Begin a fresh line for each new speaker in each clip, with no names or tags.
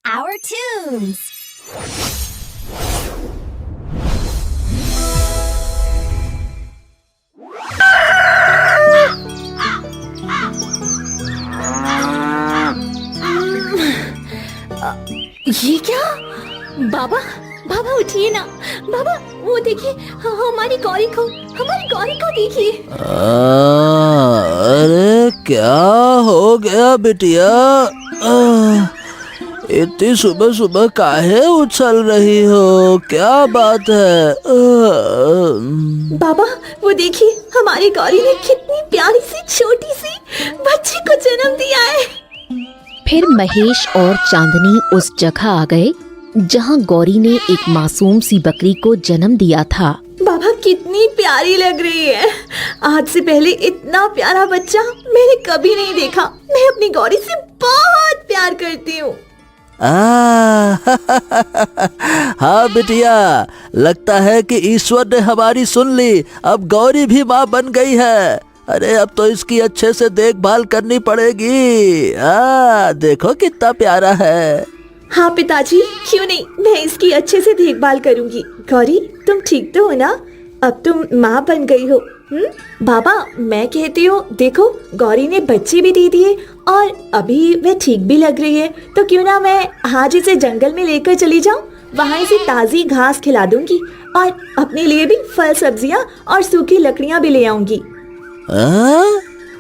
our tunes.
ये क्या? बाबा बाबा उठिए ना। बाबा वो देखिए, हमारी गौरी को देखिए।
अरे क्या हो गया बिटिया? इतनी सुबह सुबह काहे उछल रही हो? क्या बात है?
बाबा वो देखिए, हमारी गौरी ने कितनी प्यारी सी छोटी सी बच्ची को जन्म दिया है।
फिर महेश और चांदनी उस जगह आ गए जहां गौरी ने एक मासूम सी बकरी को जन्म दिया था।
बाबा कितनी प्यारी लग रही है। आज से पहले इतना प्यारा बच्चा मैंने कभी नहीं देखा। मैं अपनी गौरी से बहुत प्यार करती हूँ।
हाँ बिटिया, लगता है कि ईश्वर ने हमारी सुन ली। अब गौरी भी माँ बन गई है। अरे अब तो इसकी अच्छे से देखभाल करनी पड़ेगी। देखो कितना प्यारा है।
हाँ पिताजी, क्यों नहीं, मैं इसकी अच्छे से देखभाल करूंगी। गौरी तुम ठीक तो हो ना? अब तुम माँ बन गई हो। बाबा मैं कहती हूँ, देखो गौरी ने बच्चे भी दे दिए और अभी वह ठीक भी लग रही है। तो क्यों ना मैं आज इसे जंगल में लेकर चली जाऊँ, वहाँ इसे ताज़ी घास खिला दूंगी और अपने लिए भी फल सब्जियाँ और सूखी लकड़ियाँ भी ले आऊंगी।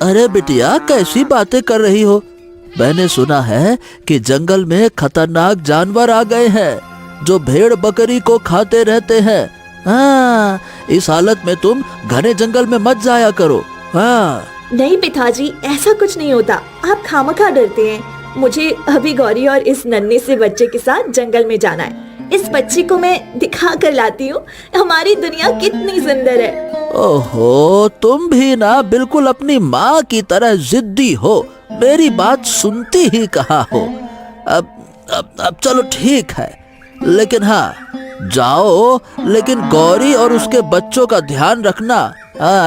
अरे बिटिया कैसी बातें कर रही हो? मैंने सुना है कि जंगल में खतरनाक जानवर आ गए हैं जो भेड़ बकरी को खाते रहते हैं। इस हालत में तुम घने जंगल में मत जाया करो।
नहीं पिताजी, ऐसा कुछ नहीं होता। आप खामखा डरते हैं। मुझे अभी गौरी और इस नन्हे से बच्चे के साथ जंगल में जाना है। इस बच्ची को मैं दिखा कर लाती हूँ हमारी दुनिया कितनी सुंदर है।
ओहो, तुम भी ना बिल्कुल अपनी माँ की तरह जिद्दी हो। मेरी बात सुनती ही कहाँ हो। अब चलो ठीक है, लेकिन हाँ जाओ, लेकिन गौरी और उसके बच्चों का ध्यान रखना।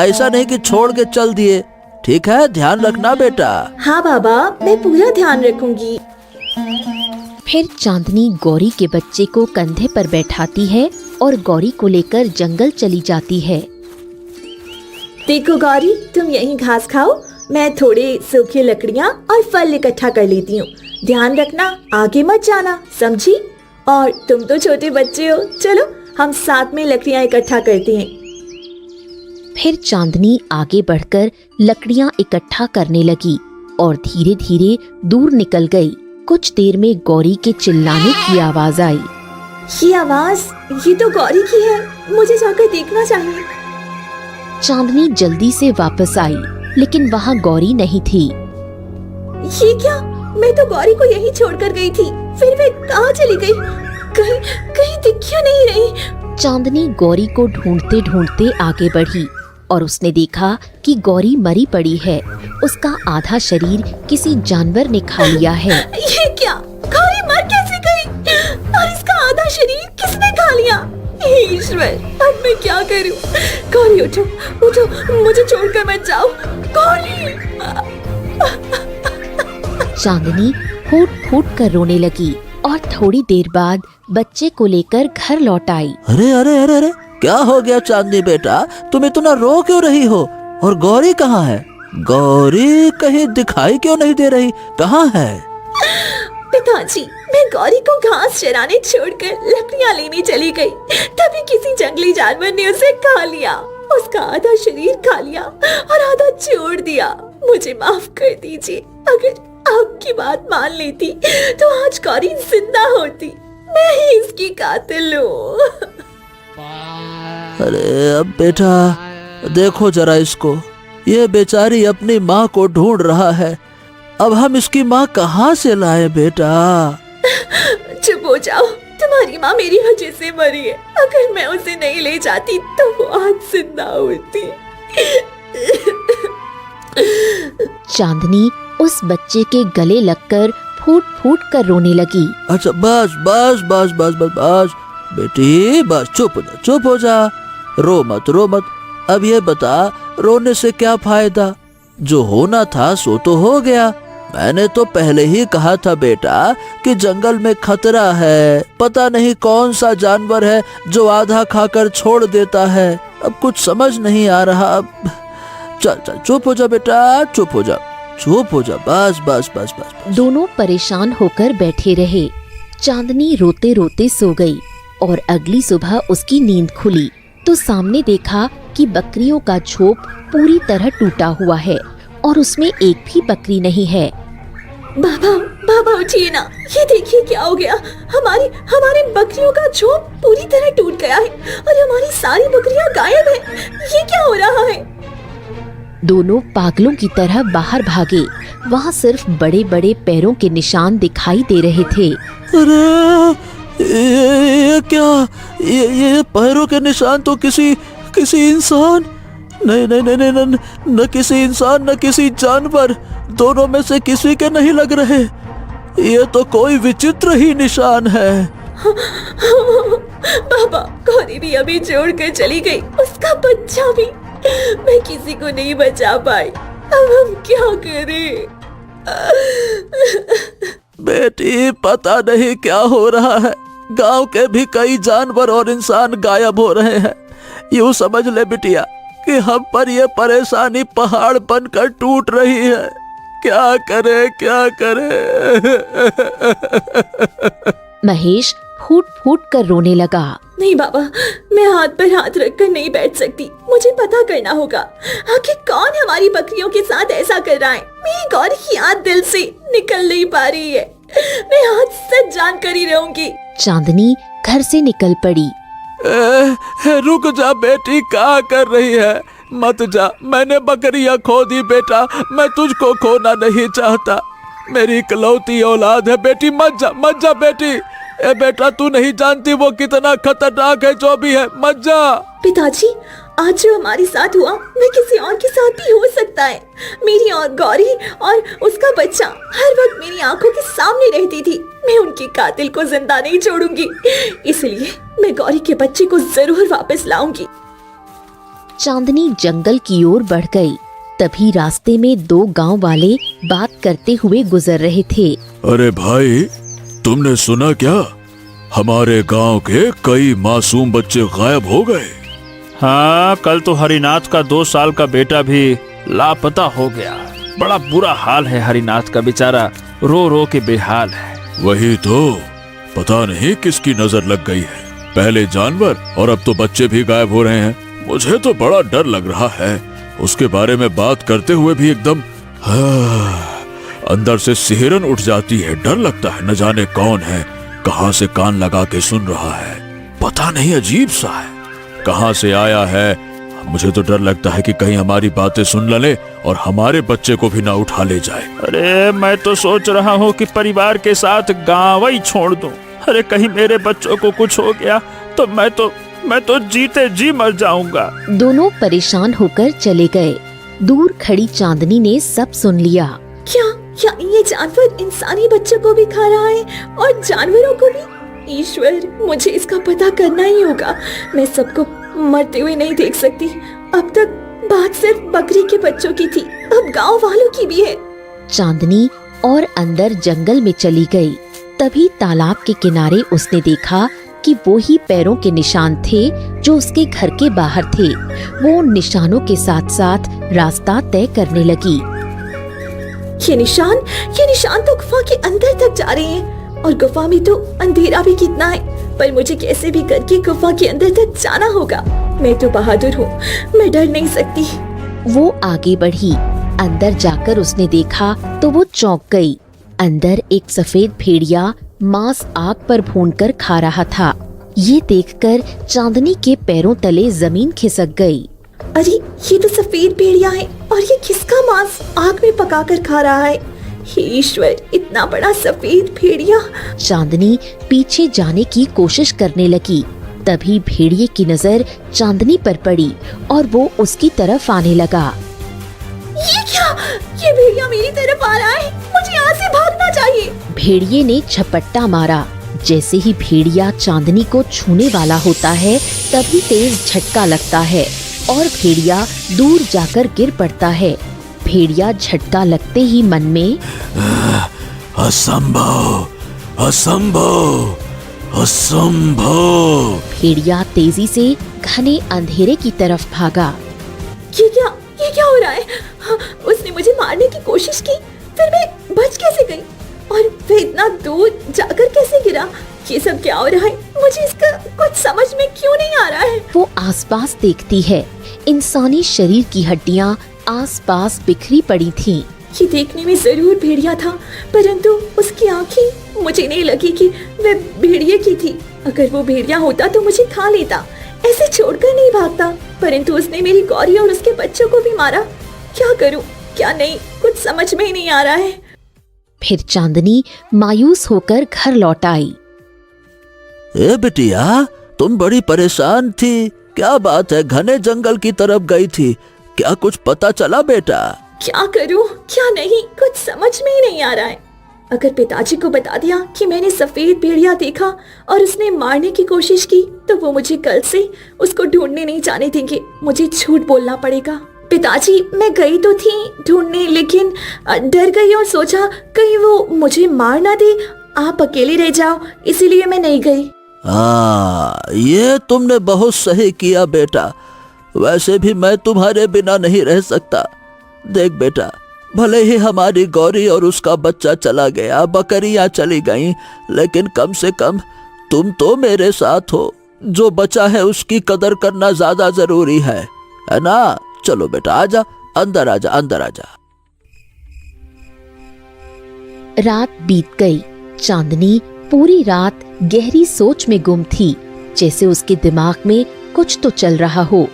ऐसा नहीं कि छोड़ के चल दिए। ठीक है, ध्यान रखना बेटा।
हाँ बाबा, मैं पूरा ध्यान रखूंगी।
फिर चांदनी गौरी के बच्चे को कंधे पर बैठाती है और गौरी को लेकर जंगल चली जाती है।
देखो गौरी, तुम यहीं घास खाओ, मैं थोड़े सूखी लकड़ियाँ और फल इकट्ठा कर लेती हूँ। ध्यान रखना, आगे मत जाना, समझी? और तुम तो छोटे बच्चे हो, चलो हम साथ में लकड़ियाँ इकट्ठा करते हैं।
फिर चांदनी आगे बढ़कर लकड़ियाँ इकट्ठा करने लगी और धीरे धीरे दूर निकल गई। कुछ देर में गौरी के चिल्लाने की आवाज आई।
ये आवाज, ये तो गौरी की है, मुझे जाकर देखना चाहिए।
चांदनी जल्दी से वापस आई, लेकिन वहाँ गौरी नहीं थी।
ये क्या? मैं तो गौरी को यहीं छोड़कर गई थी, फिर वे कहाँ चली गई? कहीं दिख क्यों नहीं रही?
चांदनी गौरी को ढूंढते ढूंढते आगे बढ़ी और उसने देखा कि गौरी मरी पड़ी है। उसका आधा शरीर किसी जानवर ने खा लिया है।
ये क्या? गौरी मर कैसे गई? और इसका आधा शरीर किसने खा लिया? ईश्वर, अब मैं क्या करूं? गौरी उठो, उठो, मुझे छोड़कर मत जाओ। गौरी!
चांदनी फूट फूट कर रोने लगी और थोड़ी देर बाद बच्चे को लेकर घर लौट आई।
अरे अरे अरे अरे, क्या हो गया चांदनी बेटा? तुम इतना रो क्यों रही हो? और गौरी कहाँ है? गौरी कहीं दिखाई क्यों नहीं दे रही? कहाँ है?
पिताजी, मैं गौरी को घास चराने छोड़कर लकड़ियाँ लेने चली गई, तभी किसी जंगली जानवर ने उसे खा लिया। उसका आधा शरीर खा लिया और आधा छोड़ दिया। मुझे माफ कर दीजिए। अगर आपकी बात मान लेती तो आज गौरी जिंदा होती। मैं ही इसकी कातिल हूँ।
अरे अब बेटा देखो जरा इसको, ये बेचारी अपनी माँ को ढूंढ रहा है। अब हम इसकी माँ कहाँ से लाए बेटा?
चुप हो जाओ, तुम्हारी माँ मेरी वजह से मरी है। अगर मैं उसे नहीं ले जाती तो वो आज जिंदा होती।
चांदनी उस बच्चे के गले लगकर फूट फूट कर रोने लगी।
अच्छा बस बस बस बस बस बस बेटी, बस चुप हो जा। रो मत। अब ये बता, रोने से क्या फायदा? जो होना था सो तो हो गया। मैंने तो पहले ही कहा था बेटा कि जंगल में खतरा है, पता नहीं कौन सा जानवर है जो आधा खाकर छोड़ देता है। अब कुछ समझ नहीं आ रहा। अब चल चल चुप हो जा बेटा, चुप हो जा, चुप हो जा, बस बस बस बस।
दोनों परेशान होकर बैठे रहे। चांदनी रोते रोते सो गई और अगली सुबह उसकी नींद खुली तो सामने देखा कि बकरियों का झोप पूरी तरह टूटा हुआ है और उसमें एक भी बकरी नहीं है।
बाबा बाबा उठिए ना, ये देखिए क्या हो गया। हमारे बकरियों का झोंप पूरी तरह टूट गया है और हमारी सारी बकरियां गायब हैं। ये क्या हो रहा है?
दोनों पागलों की तरह बाहर भागे। वहाँ सिर्फ बड़े बड़े पैरों के निशान दिखाई दे रहे थे।
अरे ये क्या, ये पैरों के निशान तो किसी इंसान, नहीं नहीं नहीं नहीं नहीं, न किसी इंसान न किसी जानवर, दोनों में से किसी के नहीं लग रहे। ये तो कोई विचित्र ही निशान है।
बाबा गौरी भी अभी छोड़ कर चली गई, उसका बच्चा भी। मैं किसी को नहीं बचा पाई, अब हम क्या करें?
बेटी पता नहीं क्या हो रहा है, गांव के भी कई जानवर और इंसान गायब हो रहे हैं। यूं समझ ले बिटिया कि हम पर ये परेशानी पहाड़ बनकर टूट रही है। क्या करे क्या करे।
महेश फूट फूट कर रोने लगा।
नहीं बाबा, मैं हाथ पर हाथ रखकर नहीं बैठ सकती। मुझे पता करना होगा आखिर कौन हमारी बकरियों के साथ ऐसा कर रहा है। मेरी गौरी की याद दिल से निकल नहीं पा रही है। मैं आज सच जान कर ही रहूंगी।
चांदनी घर से निकल पड़ी।
रुक जा बेटी, क्या कर रही है? मत जा, मैंने बकरियां खो दी बेटा, मैं तुझको खोना नहीं चाहता। मेरी इकलौती औलाद है बेटी, मत जा बेटी। ए बेटा तू नहीं जानती वो कितना खतरनाक है जो भी है, मत जा।
पिताजी, आज जो हमारे साथ हुआ मैं किसी और के साथ भी हो सकता है। मेरी और गौरी और उसका बच्चा हर वक्त मेरी आंखों के सामने रहती थी। मैं उनके कातिल को जिंदा नहीं छोड़ूंगी, इसलिए मैं गौरी के बच्चे को जरूर वापस लाऊंगी।
चांदनी जंगल की ओर बढ़ गई। तभी रास्ते में दो गांव वाले बात करते हुए गुजर रहे थे।
अरे भाई, तुमने सुना क्या? हमारे गांव के कई मासूम बच्चे गायब हो गए।
हाँ, कल तो हरिनाथ का 2 साल का बेटा भी लापता हो गया। बड़ा बुरा हाल है हरिनाथ का, बेचारा रो रो के बेहाल है।
वही तो, पता नहीं किसकी नजर लग गई है। पहले जानवर और अब तो बच्चे भी गायब हो रहे हैं। मुझे तो बड़ा डर लग रहा है। उसके बारे में बात करते हुए भी एकदम अंदर से सिहरन उठ जाती है। डर लगता है, न जाने कौन है, कहां से कान लगा के सुन रहा है। पता नहीं, अजीब सा है, कहां से आया है। मुझे तो डर लगता है कि कहीं हमारी बातें सुन ले और हमारे बच्चे को भी ना उठा ले जाए।
अरे मैं तो सोच रहा हूँ कि परिवार के साथ गाँव ही छोड़ दूं। अरे कहीं मेरे बच्चों को कुछ हो गया तो मैं तो जीते जी मर जाऊंगा।
दोनों परेशान होकर चले गए। दूर खड़ी चांदनी ने सब सुन लिया।
क्या ये जानवर इंसानी बच्चों को भी खा रहा है और जानवरों को भी? ईश्वर, मुझे इसका पता करना ही होगा। मैं सबको मरते हुए नहीं देख सकती। अब तक बात सिर्फ बकरी के बच्चों की थी, अब गांव वालों की भी है।
चांदनी और अंदर जंगल में चली गई। तभी तालाब के किनारे उसने देखा कि वो ही पैरों के निशान थे जो उसके घर के बाहर थे। वो उन निशानों के साथ साथ रास्ता तय करने लगी।
ये निशान तो गुफा के अंदर तक जा रहे हैं और गुफा में तो अंधेरा भी कितना है, पर मुझे कैसे भी करके गुफा के अंदर तक जाना होगा। मैं तो बहादुर हूँ, मैं डर नहीं सकती।
वो आगे बढ़ी। अंदर जाकर उसने देखा तो वो चौंक गई। अंदर एक सफेद भेड़िया मांस आग पर भूनकर खा रहा था। ये देखकर चांदनी के पैरों तले जमीन खिसक गई।
अरे ये तो सफेद भेड़िया है और ये किसका मांस आग में पकाकर खा रहा है? हे ईश्वर, इतना बड़ा सफेद भेड़िया।
चांदनी पीछे जाने की कोशिश करने लगी। तभी भेड़िए की नजर चांदनी पर पड़ी और वो उसकी तरफ आने लगा।
ये क्या? ये भेड़िया मेरी तरफ आ रहा है, मुझे यहाँ से भागना चाहिए।
भेड़िए ने झपट्टा मारा। जैसे ही भेड़िया चांदनी को छूने वाला होता है तभी तेज झटका लगता है और भेड़िया दूर जाकर गिर पड़ता है। भेड़िया झटका लगते ही मन में
असंभव, असंभव, असंभव।
भेड़िया तेजी से घने अंधेरे की तरफ भागा।
ये क्या हो रहा है? हाँ, उसने मुझे मारने की कोशिश की, फिर मैं बच कैसे गई? और फिर इतना दूर जाकर कैसे गिरा? ये सब क्या हो रहा है? मुझे इसका कुछ समझ में क्यों नहीं आ रहा है?
वो आसपास देखती है। इंसानी शरीर की हड्डियां आसपास बिखरी पड़ी थीं।
ये देखने में जरूर भेड़िया था, परंतु उसकी आंखें मुझे नहीं लगी कि वह भेड़िए की थी। अगर वो भेड़िया होता तो मुझे खा लेता, ऐसे छोड़कर नहीं भागता। परंतु उसने मेरी गौरी और उसके बच्चों को भी मारा। क्या करूं, क्या नहीं, कुछ समझ में ही नहीं आ रहा है।
फिर चांदनी मायूस होकर घर लौट आई।
ए बिटिया, तुम बड़ी परेशान थी, क्या बात है? घने जंगल की तरफ गई थी, क्या कुछ पता चला बेटा?
क्या करूं, क्या नहीं, कुछ समझ में ही नहीं आ रहा है। अगर पिताजी को बता दिया कि मैंने सफेद भेड़िया देखा और उसने मारने की कोशिश की, तो वो मुझे कल से उसको ढूंढने नहीं जाने देंगे। मुझे झूठ बोलना पड़ेगा। पिताजी, मैं गई तो थी ढूंढने, लेकिन डर गई और सोचा कहीं वो मुझे मार ना दे, आप अकेले रह जाओ, इसीलिए मैं नहीं गई।
ये तुमने बहुत सही किया बेटा। वैसे भी मैं तुम्हारे बिना नहीं रह सकता। देख बेटा, भले ही हमारी गौरी और उसका बच्चा चला गया, बकरियां चली गईं, लेकिन कम से कम तुम तो मेरे साथ हो। जो बचा है उसकी कदर करना ज्यादा जरूरी है ना? चलो बेटा, आजा, अंदर आजा, अंदर आजा।
रात बीत गई। चांदनी पूरी रात गहरी सोच में गुम थी, जैसे उसके दिमाग में कुछ तो चल रहा हो।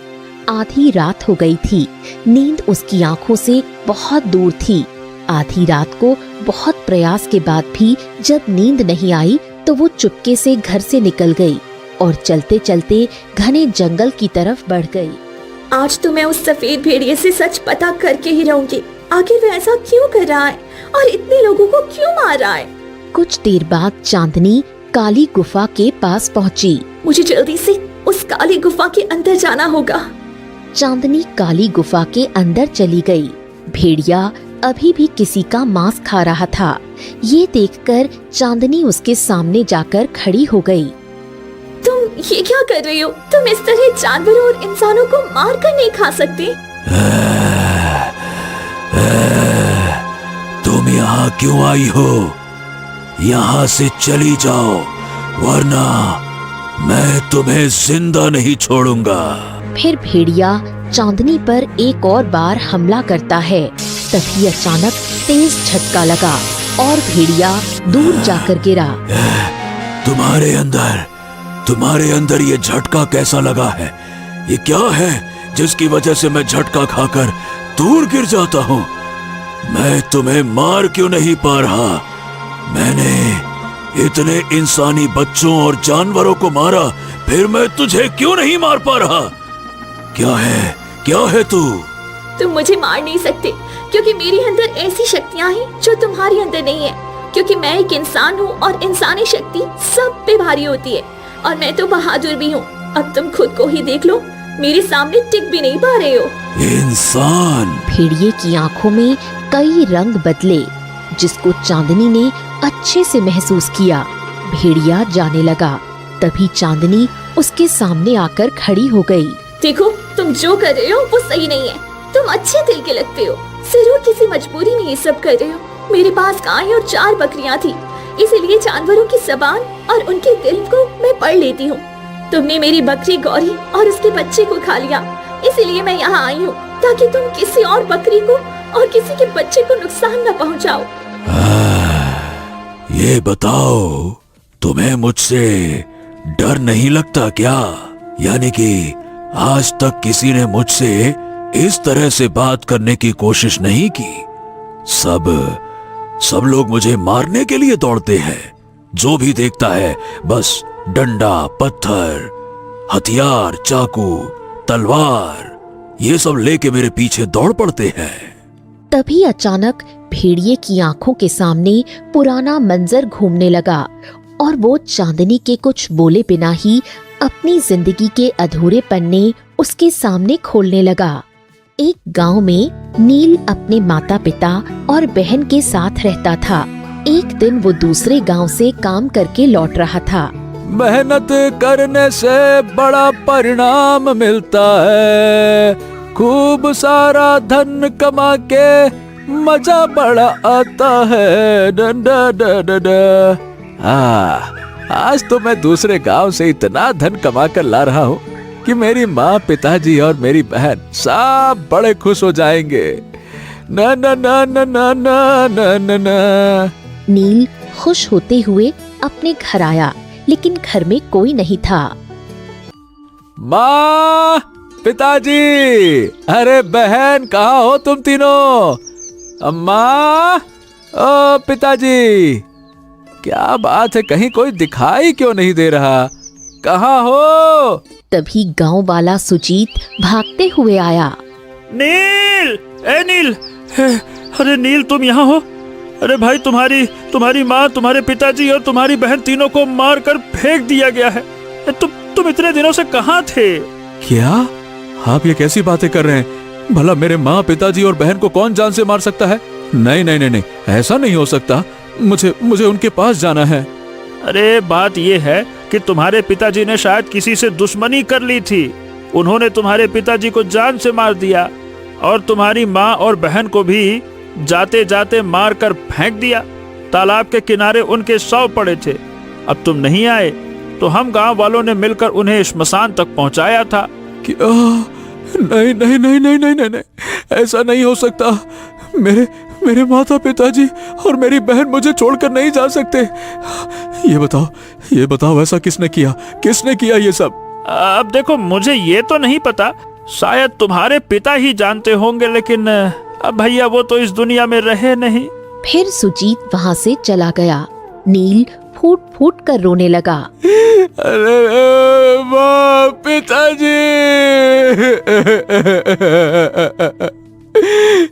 आधी रात हो गई थी। नींद उसकी आंखों से बहुत दूर थी। आधी रात को बहुत प्रयास के बाद भी जब नींद नहीं आई, तो वो चुपके से घर से निकल गई और चलते चलते घने जंगल की तरफ बढ़ गई।
आज तो मैं उस सफेद भेड़िए से सच पता करके ही रहूंगी। आखिर वह ऐसा क्यों कर रहा है और इतने लोगों को क्यों मार रहा है?
कुछ देर बाद चांदनी काली गुफा के पास पहुंची।
मुझे जल्दी से उस काली गुफा के अंदर जाना होगा।
चांदनी काली गुफा के अंदर चली गई। भेड़िया अभी भी किसी का मांस खा रहा था। ये देखकर चांदनी उसके सामने जाकर खड़ी हो गई।
तुम ये क्या कर रही हो? तुम इस तरह जानवरों और इंसानों को मार कर नहीं खा सकते।
तुम यहाँ क्यों आई हो? यहाँ से चली जाओ, वरना मैं तुम्हें जिंदा नहीं छोड़ूंगा।
फिर भेड़िया चांदनी पर एक और बार हमला करता है। तभी अचानक तेज झटका लगा और भेड़िया दूर जाकर गिरा।
तुम्हारे अंदर ये झटका कैसा लगा है? ये क्या है जिसकी वजह से मैं झटका खाकर दूर गिर जाता हूँ? मैं तुम्हें मार क्यों नहीं पा रहा? मैंने इतने इंसानी बच्चों और जानवरों को मारा, फिर मैं तुझे क्यों नहीं मार पा रहा? क्या है तू?
तुम मुझे मार नहीं सकते, क्योंकि मेरे अंदर ऐसी शक्तियां हैं जो तुम्हारे अंदर नहीं है। क्योंकि मैं एक इंसान हूँ और इंसानी शक्ति सब पे भारी होती है, और मैं तो बहादुर भी हूँ। अब तुम खुद को ही देख लो, मेरे सामने टिक भी नहीं पा रहे हो।
इंसान?
भेड़िए की आंखों में कई रंग बदले, जिसको चांदनी ने अच्छे से महसूस किया। भेड़िया जाने लगा। तभी चांदनी उसके सामने आकर खड़ी हो गई।
देखो, तुम जो कर रहे हो वो सही नहीं है। तुम अच्छे दिल के लगते हो, जरूर किसी मजबूरी में ये सब कर रहे हो। मेरे पास गाय और 4 बकरियां थी, इसीलिए जानवरों की जबान और उनके दिल को मैं पढ़ लेती हूँ। तुमने मेरी बकरी गौरी और उसके बच्चे को खा लिया, इसीलिए मैं यहाँ आई हूँ, ताकि तुम किसी और बकरी को और किसी के बच्चे को नुकसान न पहुँचाओ।
ये बताओ, तुम्हें मुझसे डर नहीं लगता क्या? यानी कि आज तक किसी ने मुझसे इस तरह से बात करने की कोशिश नहीं की। सब लोग मुझे मारने के लिए दौड़ते हैं। जो भी देखता है बस डंडा, पत्थर, हथियार, चाकू, तलवार, ये सब लेके मेरे पीछे दौड़ पड़ते हैं।
तभी अचानक भेड़िए की आंखों के सामने पुराना मंजर घूमने लगा और वो चांदनी के कुछ बोले बिना ही अपनी जिंदगी के अधूरे पन्ने उसके सामने खोलने लगा। एक गांव में नील अपने माता पिता और बहन के साथ रहता था। एक दिन वो दूसरे गांव से काम करके लौट रहा था।
मेहनत करने से बड़ा परिणाम मिलता है, खूब सारा धन कमा के मजा बड़ा आता है। आज तो मैं दूसरे गांव से इतना धन कमा कर ला रहा हूँ कि मेरी माँ, पिताजी और मेरी बहन सब बड़े खुश हो जाएंगे। ना ना ना ना ना ना ना ना ना।
नील खुश होते हुए अपने घर आया, लेकिन घर में कोई नहीं था।
माँ, पिताजी, अरे बहन, कहाँ हो तुम तीनों? अम्मा, ओ पिताजी, क्या बात है, कहीं कोई दिखाई क्यों नहीं दे रहा? कहाँ हो?
तभी गांव वाला सुजीत भागते हुए आया।
नील, ए नील, अरे नील, तुम यहाँ हो? अरे भाई, तुम्हारी माँ, तुम्हारे पिताजी और तुम्हारी बहन तीनों को मारकर फेंक दिया गया है। तुम इतने दिनों से कहाँ थे?
क्या आप ये कैसी बातें कर रहे हैं? भला मेरे माँ, पिताजी और बहन को कौन जान से मार सकता है? नहीं नहीं नहीं नहीं, ऐसा नहीं हो सकता। मुझे उनके पास जाना है।
अरे बात ये है कि तुम्हारे पिताजी ने शायद किसी से दुश्मनी कर ली थी। उन्होंने तुम्हारे पिताजी को जान से मार दिया और तुम्हारी माँ और बहन को भी जाते जाते मार कर फेंक दिया। तालाब के किनारे उनके शव पड़े थे। अब तुम नहीं आए तो हम गांव वालों ने मिलकर उन्हें श्मशान तक पहुंचाया था।
क्या? नहीं नहीं नहीं नहीं नहीं नहीं, ऐसा नहीं हो सकता। मेरे माता, पिताजी और मेरी बहन मुझे छोड़कर नहीं जा सकते। ये बताओ ऐसा किसने किया ये सब?
अब देखो, मुझे ये तो नहीं पता, शायद तुम्हारे पिता ही जानते होंगे, लेकिन अब भैया वो तो इस दुनिया में रहे नहीं।
फिर सुजीत वहाँ से चला गया। नील फूट फूट कर रोने लगा।
अरे माँ, पिताजी,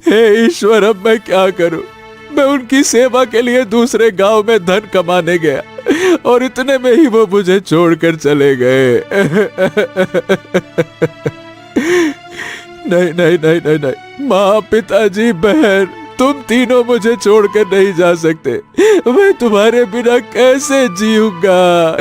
हे ईश्वर, अब मैं क्या करूं? मैं उनकी सेवा के लिए दूसरे गांव में धन कमाने गया और इतने में ही वो मुझे छोड़कर चले गए। नहीं नहीं नहीं नहीं नहीं, माँ, पिताजी, बहन, तुम तीनों मुझे छोड़कर नहीं जा सकते। मैं तुम्हारे बिना कैसे जीऊंगा?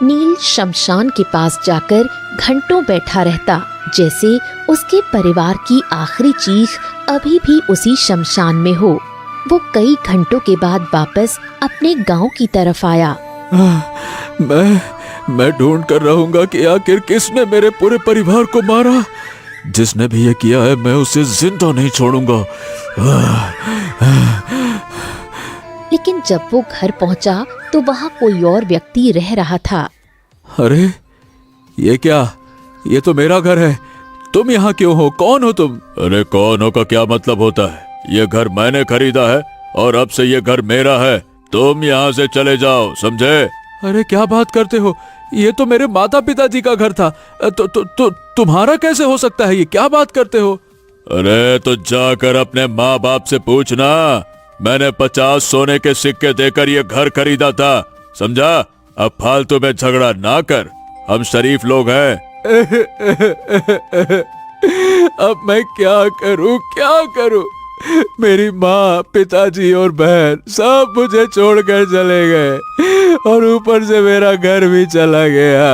नील शमशान के पास जाकर घंटों बैठा रहता, जैसे उसके परिवार की आखिरी चीख अभी भी उसी शमशान में हो। वो कई घंटों के बाद वापस अपने गांव की तरफ आया।
मैं ढूंढ कर रहूंगा कि आखिर किसने मेरे पूरे परिवार को मारा। जिसने भी ये किया है, मैं उसे जिंदा नहीं छोड़ूंगा।
लेकिन जब वो घर पहुंचा तो वहाँ कोई और व्यक्ति रह रहा था।
अरे ये क्या? ये तो मेरा घर है। तुम यहाँ क्यों हो? कौन हो तुम? अरे कौन हो का क्या मतलब होता है? ये घर मैंने खरीदा है और अब से ये घर मेरा है। तुम यहाँ से चले जाओ, समझे? अरे क्या बात करते हो? ये तो मेरे माता पिताजी का घर था। तुम्हारा कैसे हो सकता है? ये क्या बात करते हो? अरे तो जाकर अपने माँ बाप से पूछना। मैंने 50 सोने के सिक्के देकर ये घर खरीदा था, समझा? अब फालतू में झगड़ा ना कर, हम शरीफ लोग हैं।
अब मैं क्या करूं? मेरी माँ, पिताजी और बहन सब मुझे छोड़कर चले गए और ऊपर से मेरा घर भी चला गया।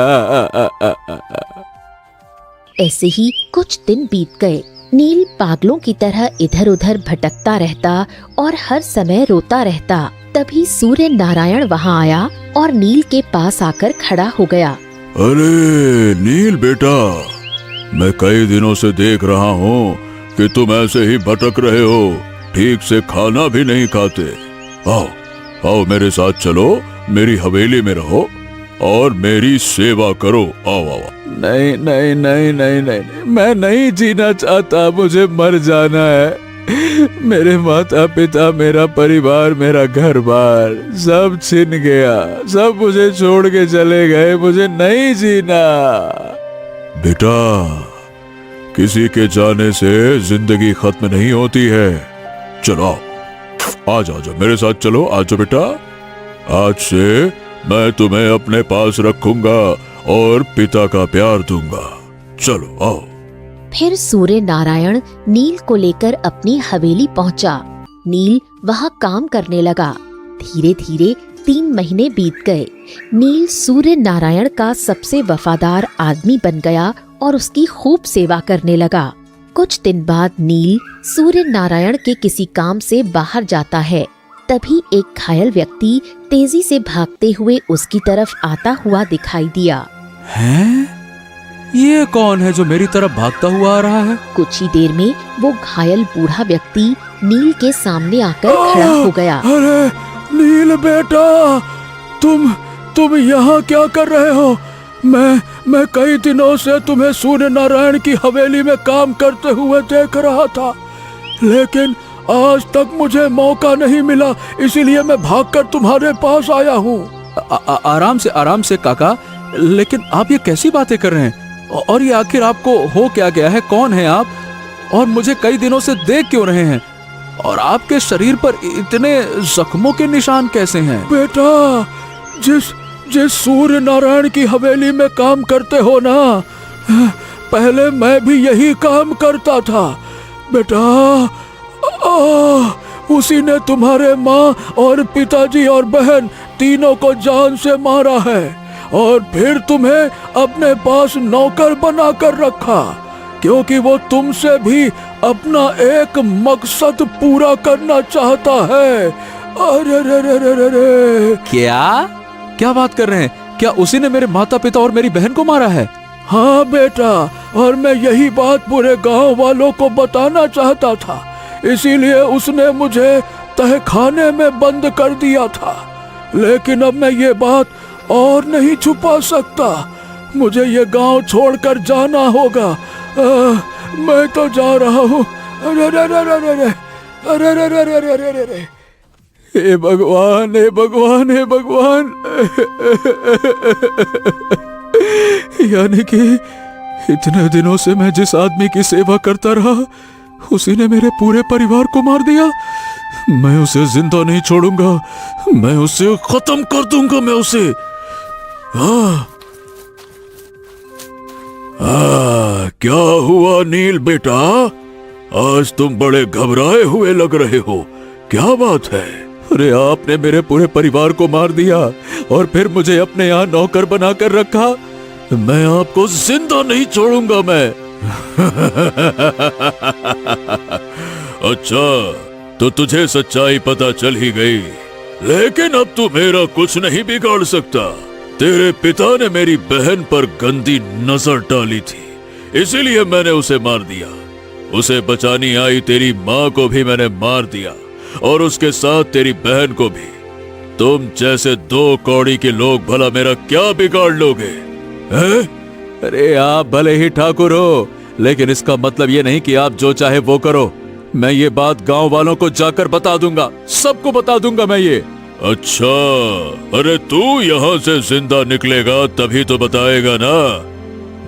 ऐसे ही कुछ दिन बीत गए। नील पागलों की तरह इधर उधर भटकता रहता और हर समय रोता रहता। तभी सूर्य नारायण वहाँ आया और नील के पास आकर खड़ा हो गया।
अरे नील बेटा, मैं कई दिनों से देख रहा हूँ कि तुम ऐसे ही भटक रहे हो, ठीक से खाना भी नहीं खाते। आओ मेरे साथ चलो, मेरी हवेली में रहो और मेरी सेवा करो। आओ।
नहीं नहीं नहीं नहीं नहीं, मैं नहीं जीना चाहता, मुझे मर जाना है। मेरे माता पिता, मेरा परिवार, मेरा घर बार सब छिन गया, सब मुझे छोड़ के चले गए, मुझे नहीं जीना।
बेटा, किसी के जाने से जिंदगी खत्म नहीं होती है। चलो आ जाओ, मेरे साथ चलो, आ जाओ बेटा। आज से मैं तुम्हें अपने पास रखूंगा और पिता का प्यार दूंगा। चलो आओ।
फिर सूर्य नारायण नील को लेकर अपनी हवेली पहुंचा। नील वहां काम करने लगा। धीरे धीरे 3 महीने बीत गए। नील सूर्य नारायण का सबसे वफादार आदमी बन गया और उसकी खूब सेवा करने लगा। कुछ दिन बाद नील सूर्य नारायण के किसी काम से बाहर जाता है। तभी एक घायल व्यक्ति तेजी से भागते हुए उसकी तरफ आता हुआ दिखाई दिया।
हैं? ये कौन है जो मेरी तरफ भागता हुआ आ रहा है?
कुछ ही देर में वो घायल बूढ़ा व्यक्ति नील के सामने आकर खड़ा हो गया।
अरे नील बेटा, तुम यहाँ क्या कर रहे हो? मैं कई दिनों से तुम्हें सूर्य नारायण की हवेली में काम करते हुए देख रहा था, लेकिन आज तक मुझे मौका नहीं मिला, इसीलिए मैं भागकर तुम्हारे पास आया हूँ। आराम से काका, लेकिन आप ये कैसी बातें कर रहे हैं? और ये आखिर आपको हो क्या गया है? कौन है आप? और मुझे कई दिनों से देख क्यों रहे हैं? और आपके शरीर पर इतने जख्मों के निशान कैसे हैं? बेटा, जिस सूर्य नारायण की हवेली में काम करते हो ना, पहले मैं भी यही काम करता था बेटा। उसी ने तुम्हारे माँ और पिताजी और बहन तीनों को जान से मारा है और फिर तुम्हें अपने पास नौकर बनाकर रखा, क्योंकि वो तुमसे भी अपना एक मकसद पूरा करना चाहता है। अरे रे रे रे रे रे। क्या बात कर रहे हैं? क्या उसी ने मेरे माता पिता और मेरी बहन को मारा है? हाँ बेटा, और मैं यही बात पूरे गांव वालों को बताना चाहता था, इसीलिए उसने मुझे तहखाने में बंद कर दिया था। लेकिन अब मैं ये बात और नहीं छुपा सकता, मुझे ये गांव छोड़कर जाना होगा। मैं तो जा रहा हूँ। अरे रे रे रे रे रे, अरे रे रे रे रे रे रे रे। हे भगवान, हे भगवान, हे भगवान। यानी कि इतने दिनों से मैं जिस आदमी की सेवा करता रहा, उसी ने मेरे पूरे परिवार को मार दिया। मैं उसे जिंदा नहीं छोड़ूंगा, मैं उसे खत्म कर दूंगा, मैं उसे। क्या हुआ नील बेटा? आज तुम बड़े घबराए हुए लग रहे हो, क्या बात है? अरे आपने मेरे पूरे परिवार को मार दिया और फिर मुझे अपने यहाँ नौकर बनाकर रखा। मैं आपको जिंदा नहीं छोड़ूंगा मैं। अच्छा, तो तुझे सच्चाई पता चल ही गई, लेकिन अब तू मेरा कुछ नहीं बिगाड़ सकता। तेरे पिता ने मेरी बहन पर गंदी नजर डाली थी, इसीलिए मैंने उसे मार दिया। उसे बचानी आई तेरी माँ को भी मैंने मार दिया और उसके साथ तेरी बहन को भी। तुम जैसे 2 कौड़ी के लोग भला मेरा क्या बिगाड़ लोगे? हैं? अरे आप भले ही ठाकुर हो, लेकिन इसका मतलब ये नहीं कि आप जो चाहे वो करो। मैं ये बात गांव वालों को जाकर बता दूंगा, सबको बता दूंगा मैं ये। अच्छा, अरे तू यहाँ से जिंदा निकलेगा तभी तो बताएगा ना।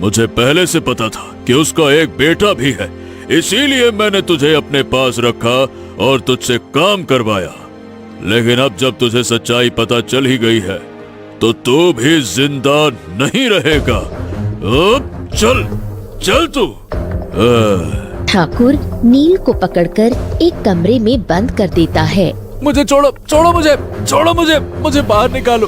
मुझे पहले से पता था कि उसका एक बेटा भी है, इसीलिए मैंने तुझे अपने पास रखा और तुझसे काम करवाया। लेकिन अब जब तुझे सच्चाई पता चल ही गई है, तो तू भी जिंदा नहीं रहेगा। अब चल तू।
ठाकुर नील को पकड़कर एक कमरे में बंद कर देता है।
मुझे छोड़ो मुझे बाहर निकालो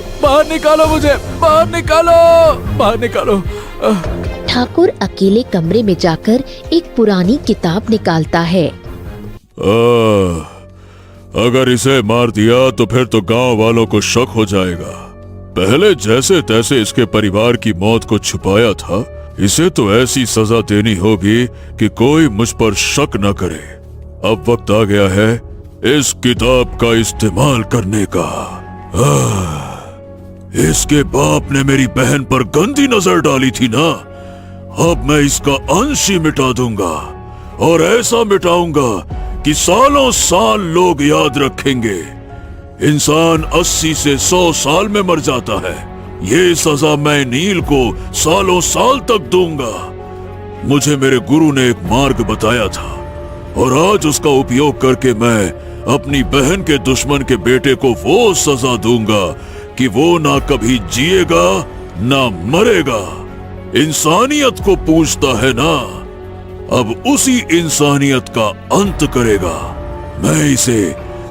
ठाकुर अकेले कमरे में जाकर एक पुरानी किताब निकालता है।
अगर इसे मार दिया तो फिर तो गांव वालों को शक हो जाएगा। पहले जैसे तैसे इसके परिवार की मौत को छुपाया था, इसे तो ऐसी सजा देनी होगी कि कोई मुझ पर शक न करे। अब वक्त आ गया है इस किताब का इस्तेमाल करने का। इसके बाप ने मेरी बहन पर गंदी नजर डाली थी ना, अब मैं इसका अंश ही मिटा दूंगा और ऐसा मिटाऊंगा कि सालों साल लोग याद रखेंगे। इंसान 80 से 100 साल में मर जाता है, ये सजा मैं नील को सालों साल तक दूंगा। मुझे मेरे गुरु ने एक मार्ग बताया था और आज उसका उपयोग करके मैं अपनी बहन के दुश्मन के बेटे को वो सजा दूंगा कि वो ना कभी जिएगा ना मरेगा। इंसानियत को पूछता है ना, अब उसी इंसानियत का अंत करेगा। मैं इसे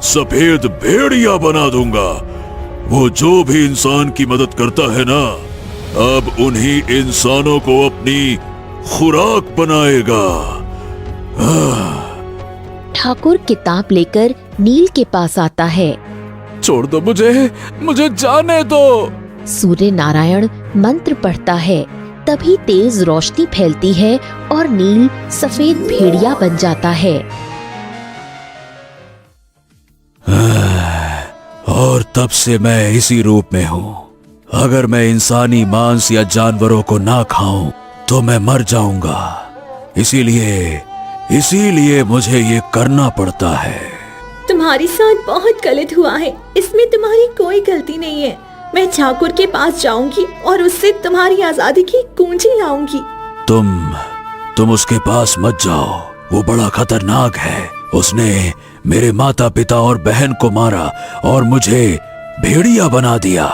सफेद भेड़िया बना दूंगा। वो जो भी इंसान की मदद करता है ना, अब उन्हीं इंसानों को अपनी खुराक बनाएगा।
ठाकुर किताब लेकर नील के पास आता है।
छोड़ दो मुझे जाने दो।
सूर्य नारायण मंत्र पढ़ता है। तभी तेज रोशनी फैलती है और नील सफेद भेड़िया बन जाता है।
और तब से मैं इसी रूप में हूँ। अगर मैं इंसानी मांस या जानवरों को ना खाऊं तो मैं मर जाऊंगा। इसीलिए मुझे ये करना पड़ता है।
तुम्हारे साथ बहुत गलत हुआ है, इसमें तुम्हारी कोई गलती नहीं है। मैं ठाकुर के पास जाऊंगी और उससे तुम्हारी आजादी की कुंजी लाऊंगी।
तुम उसके पास मत जाओ, वो बड़ा खतरनाक है। उसने मेरे माता पिता और बहन को मारा और मुझे भेड़िया बना दिया।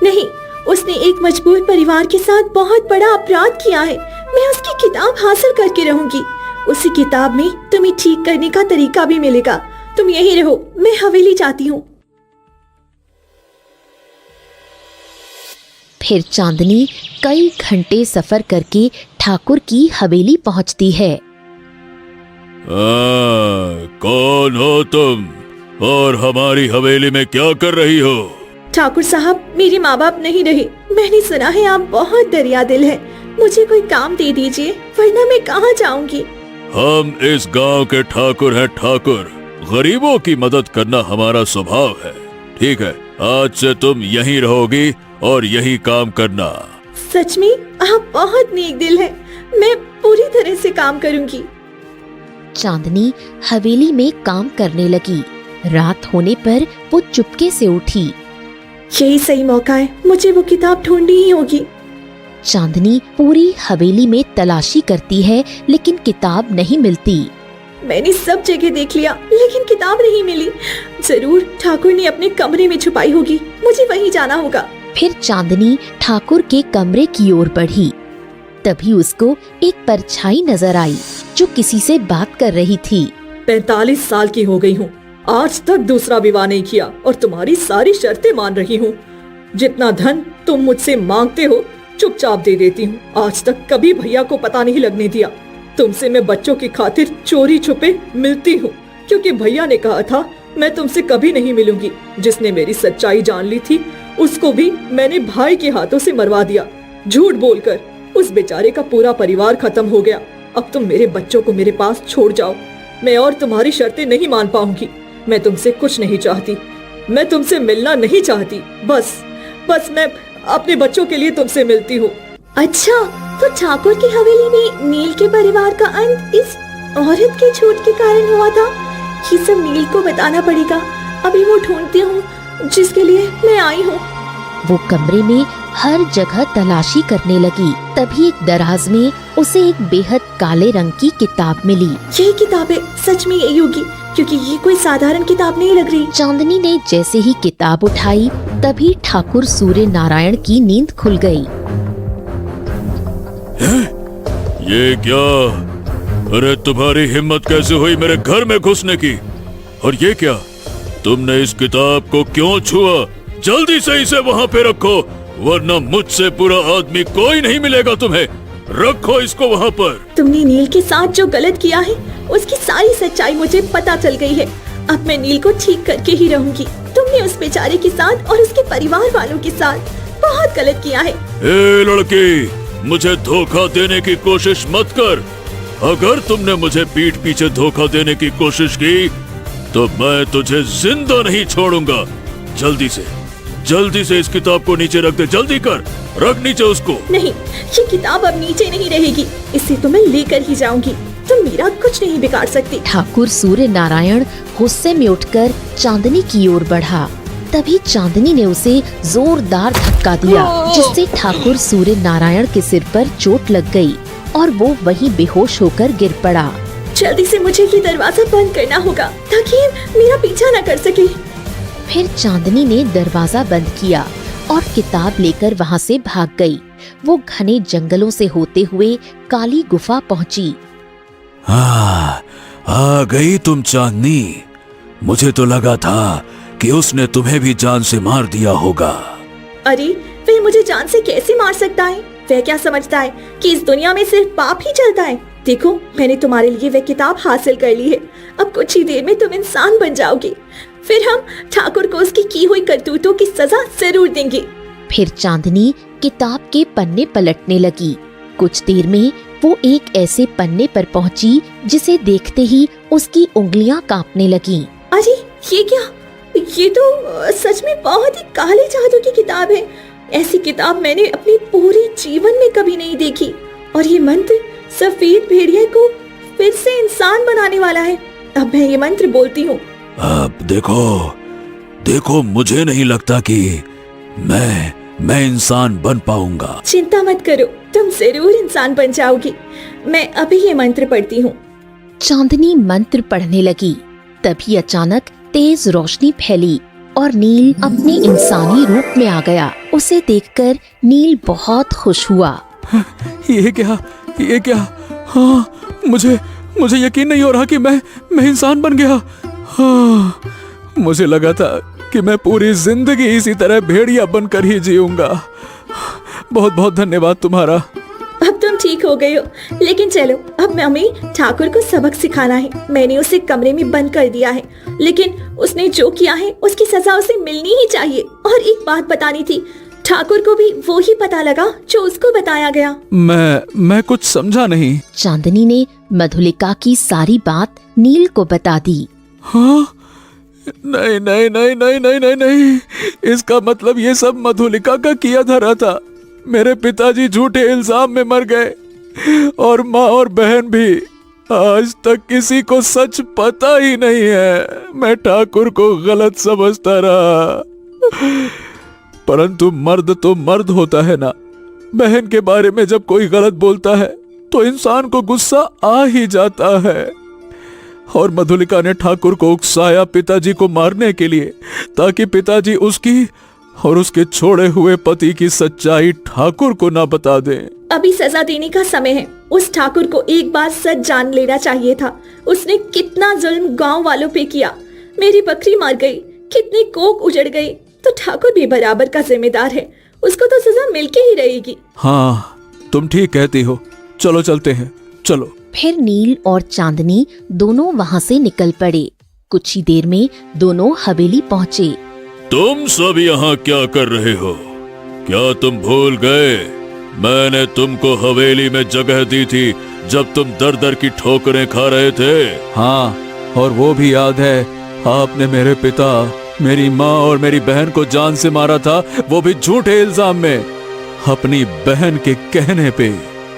नहीं, उसने एक मजबूर परिवार के साथ बहुत बड़ा अपराध किया है। मैं उसकी किताब हासिल करके रहूंगी। उसी किताब में तुम्हें ठीक करने का तरीका भी मिलेगा। तुम यहीं रहो, मैं हवेली जाती हूँ।
फिर चांदनी कई घंटे सफर करके ठाकुर की हवेली पहुंचती है।
कौन हो तुम और हमारी हवेली में क्या कर रही हो?
ठाकुर साहब, मेरे माँ बाप नहीं रहे। मैंने सुना है आप बहुत दरिया दिल है। मुझे कोई काम दे दीजिए, वरना मैं कहाँ जाऊंगी।
हम इस गांव के ठाकुर हैं ठाकुर। गरीबों की मदद करना हमारा स्वभाव है। ठीक है, आज से तुम यहीं रहोगी और यही काम करना।
सच में आप बहुत नेक दिल हैं। मैं पूरी तरह से काम करूंगी।
चांदनी हवेली में काम करने लगी। रात होने पर वो चुपके से उठी।
यही सही मौका है, मुझे वो किताब ढूंढनी ही होगी।
चांदनी पूरी हवेली में तलाशी करती है, लेकिन किताब नहीं मिलती।
मैंने सब जगह देख लिया, लेकिन किताब नहीं मिली। जरूर ठाकुर ने अपने कमरे में छुपाई होगी। मुझे वहीं जाना होगा।
फिर चांदनी ठाकुर के कमरे की ओर बढ़ी। तभी उसको एक परछाई नजर आई जो किसी से बात कर रही थी।
45 साल की हो गई हूँ, आज तक दूसरा विवाह नहीं किया और तुम्हारी सारी शर्तें मान रही हूँ। जितना धन तुम मुझसे मांगते हो चुपचाप दे देती हूँ। आज तक कभी भैया को पता नहीं लगने दिया। तुमसे मैं बच्चों की खातिर चोरी छुपे मिलती हूँ, क्योंकि भैया ने कहा था मैं तुमसे कभी नहीं मिलूंगी। जिसने मेरी सच्चाई जान ली थी उसको भी मैंने भाई के हाथों से मरवा दिया। झूठ बोलकर उस बेचारे का पूरा परिवार खत्म हो गया। अब तुम मेरे बच्चों को मेरे पास छोड़ जाओ। मैं और तुम्हारी शर्तें नहीं मान पाऊंगी। मैं तुमसे कुछ नहीं चाहती, मैं तुमसे मिलना नहीं चाहती। बस मैं अपने बच्चों के लिए तुमसे मिलती हूँ।
अच्छा, तो ठाकुर की हवेली में नील के परिवार का अंत इस औरत के झूठ के कारण हुआ था। ये सब नील को बताना पड़ेगा। अभी वो ढूंढती हूँ जिसके लिए मैं आई हूँ।
वो कमरे में हर जगह तलाशी करने लगी। तभी एक दराज में उसे एक बेहद काले रंग की किताब मिली।
यही किताब है, सच में यही होगी, क्योंकि ये कोई साधारण किताब नहीं लग रही।
चांदनी ने जैसे ही किताब उठाई तभी ठाकुर सूर्य नारायण की नींद खुल गई।
ये क्या? अरे तुम्हारी हिम्मत कैसे हुई मेरे घर में घुसने की? और ये क्या, तुमने इस किताब को क्यों छुआ? जल्दी से इसे वहाँ पे रखो, वरना मुझसे बुरा आदमी कोई नहीं मिलेगा तुम्हें। रखो इसको वहाँ पर।
तुमने नील के साथ जो गलत किया है उसकी सारी सच्चाई मुझे पता चल गई है। अब मैं नील को ठीक करके ही रहूंगी। तुमने उस बेचारे के साथ और उसके परिवार वालों के साथ बहुत गलत किया है।
ए लड़की, मुझे धोखा देने की कोशिश मत कर। अगर तुमने मुझे पीठ पीछे धोखा देने की कोशिश की तो मैं तुझे जिंदा नहीं छोड़ूंगा। जल्दी से इस किताब को नीचे रख दे। जल्दी कर, रख नीचे उसको।
नहीं, ये किताब अब नीचे नहीं रहेगी। इसे तो मैं लेकर ही जाऊंगी। तुम मेरा कुछ नहीं बिगाड़ सकती।
ठाकुर सूर्य नारायण गुस्से में उठकर चांदनी की ओर बढ़ा। तभी चांदनी ने उसे जोरदार धक्का दिया, जिससे ठाकुर सूर्य नारायण के सिर पर चोट लग गई और वो वहीं बेहोश होकर गिर पड़ा।
जल्दी से मुझे ये दरवाजा बंद करना होगा ताकि मेरा पीछा न कर सके।
फिर चांदनी ने दरवाजा बंद किया और किताब लेकर वहाँ से भाग गई। वो घने जंगलों से होते हुए काली गुफा पहुँची।
हाँ, आ गई तुम चांदनी। मुझे तो लगा था कि उसने तुम्हें भी जान से मार दिया होगा।
अरे वह मुझे जान से कैसे मार सकता है? वह क्या समझता है कि इस दुनिया में सिर्फ पाप ही चलता है? देखो, मैंने तुम्हारे लिए वह किताब हासिल कर ली है। अब कुछ ही देर में तुम इंसान बन जाओगे। फिर हम ठाकुर को उसकी की हुई करतूतों की सजा जरूर देंगे।
फिर चांदनी किताब के पन्ने पलटने लगी। कुछ देर में वो एक ऐसे पन्ने पर पहुंची जिसे देखते ही उसकी उंगलियां कांपने लगीं।
अरे ये क्या? ये तो सच में बहुत ही काले जादू की किताब है। ऐसी किताब मैंने अपने पूरे जीवन में कभी नहीं देखी। और ये मंत्र सफेद भेड़िया को फिर से इंसान बनाने वाला है। अब मैं ये मंत्र बोलती हूँ।
अब देखो, मुझे नहीं लगता कि मैं इंसान बन पाऊंगा।
चिंता मत करो, तुम जरूर इंसान बन जाओगी। मैं अभी ये मंत्र पढ़ती हूँ।
चांदनी मंत्र पढ़ने लगी। तभी अचानक तेज रोशनी फैली और नील अपने इंसानी रूप में आ गया। उसे देखकर नील बहुत खुश हुआ।
ये क्या? हाँ, मुझे यकीन नहीं हो रहा कि मैं इंसान बन गया। हाँ, मुझे लगा था कि मैं पूरी जिंदगी इसी तरह भेड़िया बनकर ही जीऊंगा। बहुत बहुत धन्यवाद तुम्हारा।
अब तुम ठीक हो गए हो। लेकिन चलो, अब हमें ठाकुर को सबक सिखाना है। मैंने उसे कमरे में बंद कर दिया है, लेकिन उसने जो किया है उसकी सजा उसे मिलनी ही चाहिए। और एक बात बतानी थी, ठाकुर को भी वो ही पता लगा जो उसको बताया गया।
मैं कुछ समझा नहीं।
चांदनी ने मधुलिका की सारी बात नील को बता दी।
हाँ? नहीं, इसका मतलब ये सब मधुलिका का किया धरा था। मेरे पिताजी झूठे इल्जाम में मर गए और माँ और बहन भी। आज तक किसी को सच पता ही नहीं है। मैं ठाकुर को गलत समझता रहा, परंतु मर्द तो मर्द होता है ना। बहन के बारे में जब कोई गलत बोलता है तो इंसान को गुस्सा आ ही जाता है। और मधुलिका ने ठाकुर को उकसाया पिताजी को मारने के लिए, ताकि पिताजी उसकी और उसके छोड़े हुए पति की सच्चाई ठाकुर को ना बता दे।
अभी सजा देने का समय है। उस ठाकुर को एक बार सच जान लेना चाहिए था। उसने कितना जुल्म गांव वालों पे किया। मेरी बकरी मर गई, कितनी कोख उजड़ गई, तो ठाकुर भी बराबर का जिम्मेदार है। उसको तो सजा मिलके ही रहेगी।
हाँ, तुम ठीक कहती हो। चलो चलते हैं, चलो।
फिर नील और चांदनी दोनों वहाँ से निकल पड़े। कुछ ही देर में दोनों हवेली पहुँचे।
तुम सब यहाँ क्या कर रहे हो? क्या तुम भूल गए मैंने तुमको हवेली में जगह दी थी जब तुम दर दर की ठोकरें खा रहे थे? हाँ, और वो भी याद है, आपने मेरे पिता, मेरी माँ और मेरी बहन को जान से मारा था, वो भी झूठे इल्जाम में, अपनी बहन के कहने पे।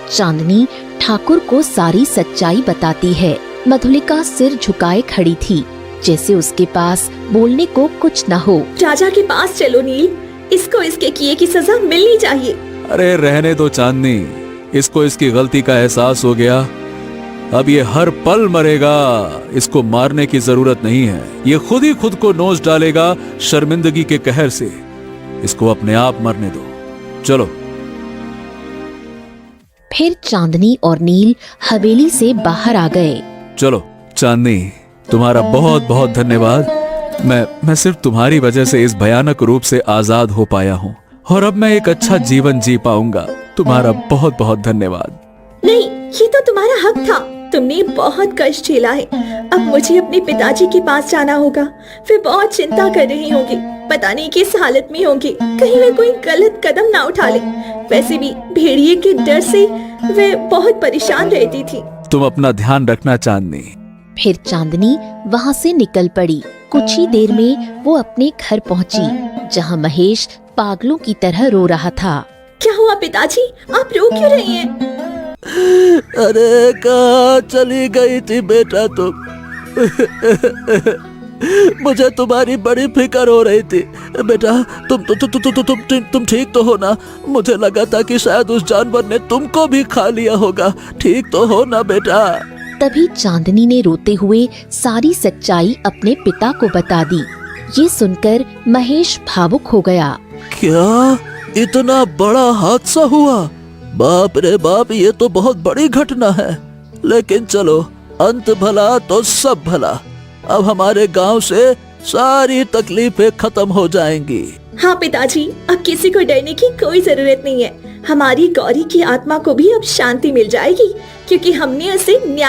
चांदनी ठाकुर को सारी सच्चाई बताती है। मधुलिका सिर झुकाए खड़ी थी, जैसे उसके पास बोलने को कुछ न हो।
राजा के पास चलो नील, इसको इसके किए की सजा मिलनी चाहिए।
अरे रहने दो चांदनी, इसको इसकी गलती का एहसास हो गया। अब ये हर पल मरेगा। इसको मारने की जरूरत नहीं है। ये खुद ही खुद को नोच डालेगा शर्मिंदगी के कहर से। इसको अपने आप मरने दो। चलो।
फिर चांदनी और नील हवेली से बाहर आ गए।
चलो चांदनी, तुम्हारा बहुत बहुत धन्यवाद। मैं सिर्फ तुम्हारी वजह से इस भयानक रूप से आजाद हो पाया हूँ, और अब मैं एक अच्छा जीवन जी पाऊंगा। तुम्हारा बहुत बहुत धन्यवाद।
नहीं, ये तो तुम्हारा हक था। तुमने बहुत कष्ट झेला है। अब मुझे अपने पिताजी के पास जाना होगा। वे बहुत चिंता कर रही होंगी, पता नहीं किस हालत में होंगे। कहीं वे कोई गलत कदम ना उठा ले। वैसे भी भेड़िए के डर से वे बहुत परेशान रहती थी।
तुम अपना ध्यान रखना चांदनी।
फिर चांदनी वहाँ से निकल पड़ी। कुछ ही देर में वो अपने घर पहुँची, जहाँ महेश पागलों की तरह रो रहा था।
क्या हुआ पिताजी, आप रो क्यों रही हैं?
अरे कहाँ चली गई थी बेटा तुम? मुझे तुम्हारी बड़ी फिक्र हो रही थी बेटा। तुम ठीक तो हो ना? मुझे लगा था कि शायद उस जानवर ने तुमको भी खा लिया होगा। ठीक तो हो ना बेटा?
तभी चांदनी ने रोते हुए सारी सच्चाई अपने पिता को बता दी। ये सुनकर महेश भावुक हो गया।
क्या इतना बड़ा हादसा हुआ? बाप रे बाप, ये तो बहुत बड़ी घटना है। लेकिन चलो, अंत भला तो सब भला। अब हमारे गांव से सारी तकलीफें खत्म हो जाएंगी।
हाँ पिताजी, अब किसी को डरने की कोई जरूरत नहीं है। हमारी गौरी की आत्मा को भी अब शांति मिल जाएगी, क्योंकि हमने उसे न्याय